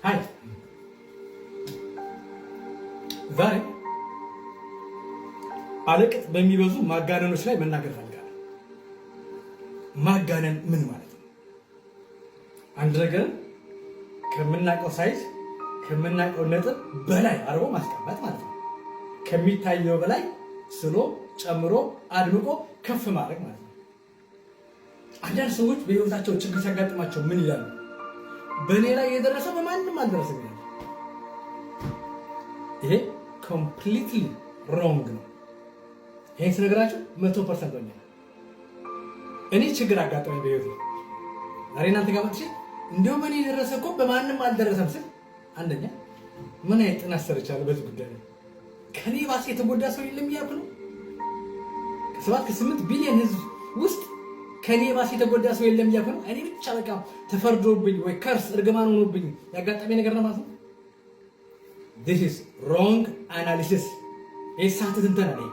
ሀይ ዛሬ አለቅጥ በሚበዙ ማጋነኖች ላይ መናገር ፈልጋለሁ። ማጋነን ምን ማለት ነው? አንድ ነገር ከምናውቀው ሳይዝ ከምናውቀው ነጥብ በላይ አድርጎ ማስቀመጥ ማለት ነው። ከሚታየው በላይ ስሎ ጨምሮ አድምቆ ከፍ ማድረግ ማለት ነው። አንዳንድ ሰዎች በህይወታቸው ችግር ሲያጋጥማቸው ምን ይላሉ? በእኔ ላይ የደረሰው በማንም አልደረሰም ይላሉ። ይሄ ኮምፕሊትሊ ሮንግ ነው። ይሄን ስነግራችሁ 100% ነው። እኔ ችግር አጋጠመኝ በህይወቴ። ዛሬ እናንተ ጋር መጥቼ እንደው በእኔ የደረሰ እኮ በማንም አልደረሰም ስል አንደኛ ምን አይነት ጥናት ሰርቻለሁ በዚህ ጉዳይ ነው? ከኔ ባስ የተጎዳ ሰው የለም እያልኩ ነው። ከ7-8 ቢሊዮን ህዝብ ውስጥ ከኔ ባስ የተጎዳ ሰው የለም እያልኩ ነው። እኔ ብቻ በቃ ተፈርዶብኝ ወይ ከርስ እርግማን ሆኖብኝ ያጋጠመኝ ነገር ነው ማለት ነው። This is wrong analysis. የሳት ትንተና ነው።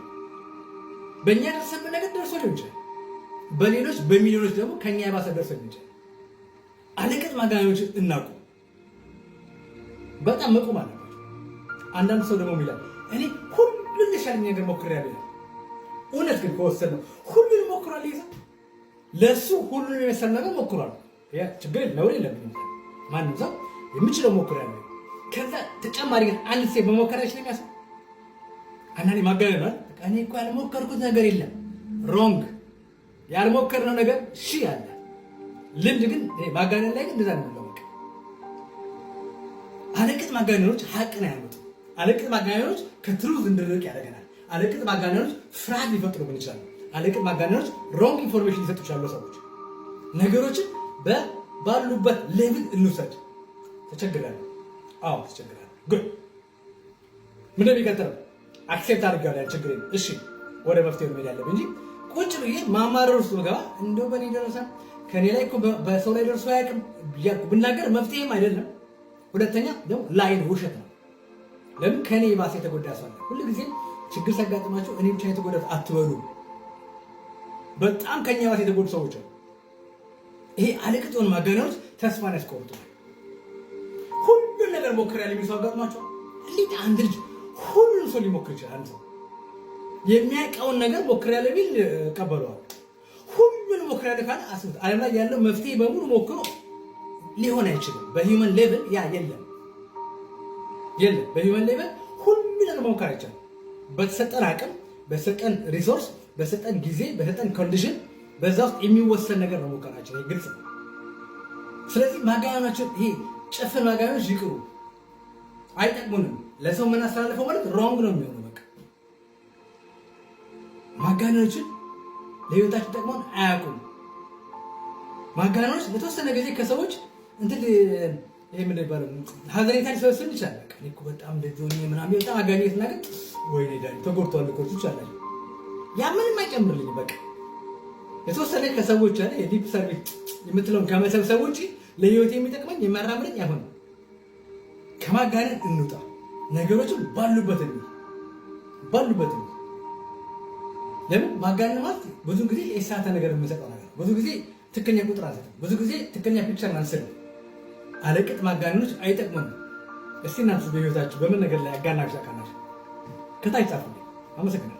በእኛ ደረሰብን ነገር ደርሶ ሊሆን ይችላል። በሌሎች በሚሊዮኖች ደግሞ ከኛ የባሰ ደርሶ ሊሆን ይችላል። አለቅጥ ማጋነኖችን እናቁ። በጣም መቆም አለባቸው። አንዳንድ ሰው ደግሞ ይላል እኔ ሁሉን ለሻለኝ ነገር ሞክሬያለሁ። እውነት ግን ከወሰድነው ሁሉን ሞክሯል ይዘ ለሱ ሁሉን የመሰለ ነገር ሞክሯል። ያ ችግር ነው የለብንም። ማንም ሰው የሚችለው ሞክሯል። ከዛ ተጨማሪ ግን አንድ ሴት በሞከራች ነው የሚያስብ አንዳንዴ ማጋነን ነው። እኔ እኮ ያልሞከርኩት ነገር የለም። ሮንግ። ያልሞከርነው ነገር አለ። ልምድ ግን ማጋነን ላይ ግን እንደዛ ነው። አለቅጥ ማጋነኖች ሀቅን አያመጡም። አለቅጥ ማጋነኖች ከትሩዝ እንድንርቅ ያደርገናል። አለቅጥ ማጋነኖች ፍርሃት ሊፈጥሩብን ይችላሉ። አለቅጥ ማጋነኖች ሮንግ ኢንፎርሜሽን ሊሰጡ ይችላሉ። ሰዎች ነገሮችን ባሉበት ሌቭል እንውሰድ። ተቸግራለሁ። አዎ ተቸግራለሁ። ጉድ ምን እንደሚቀጥለው አክሴፕት አድርጋለሁ ያን ችግሬን። እሺ ወደ መፍትሄው መሄድ ያለብን እንጂ ቁጭ ብዬ ማማረር ውስጥ ብገባ እንደው በእኔ ደረሰ ከኔ ላይ እኮ በሰው ላይ ደርሶ አያውቅም እያልኩ ብናገር መፍትሄም አይደለም። ሁለተኛ ደግሞ ላይን ውሸት ነው። ለምን ከኔ የባሰ የተጎዳ ሰው አለ። ሁልጊዜ ችግር ሲያጋጥማቸው እኔ ብቻ የተጎዳሁት አትበሉ። በጣም ከኛ የባሰ የተጎዱ ሰዎች አሉ። ይሄ አለቅጥ የሆኑ ማጋነኖች ተስፋን ያስቆርጡናል። ሁሉን ነገር ሞክሬያለሁ የሚል ሰው አጋጥሟቸው እንዴት አንድ ልጅ ሁሉን ሰው ሊሞክር ይችላል? አንድ ሰው የሚያውቀውን ነገር ሞክሬያለሁ ቢል ቀበለዋል። ሁሉን ሞክሬያለሁ ካለ አስቡት፣ ዓለም ላይ ያለው መፍትሄ በሙሉ ሞክሮ ሊሆን አይችልም። በሂውመን ሌቭል ያ የለም። በሂውመን ሌቭል ሁሉ ነገር መሞከር አይቻልም። በተሰጠን አቅም፣ በተሰጠን ሪሶርስ፣ በተሰጠን ጊዜ፣ በተሰጠን ኮንዲሽን በዛ ውስጥ የሚወሰን ነገር ነው መሞከራችን። ይሄ ግልጽ ነው። ስለዚህ ማጋነናችን ይሄ ጭፍን ማጋነኖች ይቅሩ፣ አይጠቅሙንም። ለሰው የምናስተላልፈው ማለት ሮንግ ነው የሚሆነው። በቃ ማጋነኖችን ለህይወታችን ጠቅመን አያውቁም። ማጋነኖች በተወሰነ ጊዜ ከሰዎች እንትን ይሄ ምን ይባላል ሀዘኔታ ሊሰበስብ ይችላል። በቃ እኔ እኮ በጣም እንደዚህ ምናምን በጣም አጋኘት ነገር ወይኔ ዳኒ ተጎድቷል እኮ ይችላል። ያ ምንም አይጨምርልኝ። በቃ የተወሰነ ከሰዎች አለ የዲፕ ሰርቪስ የምትለውን ከመሰብሰብ ውጪ ለህይወት የሚጠቅመኝ የሚያራምደኝ አይሆንም። ከማጋነን እንውጣ። ነገሮችን ባሉበት ለምን ማጋነን ማለት ብዙ ጊዜ የሳተ ነገር የምንሰጠው ነገር፣ ብዙ ጊዜ ትክክለኛ ቁጥር አለ፣ ብዙ ጊዜ ትክክለኛ ፒክቸር አንስልም። አለቅጥ ማጋነኖች አይጠቅሙም። እስቲ እናንተ በህይወታችሁ በምን ነገር ላይ አጋናችሁ ታውቃላችሁ? ከታች ጻፉልኝ። አመሰግናለሁ።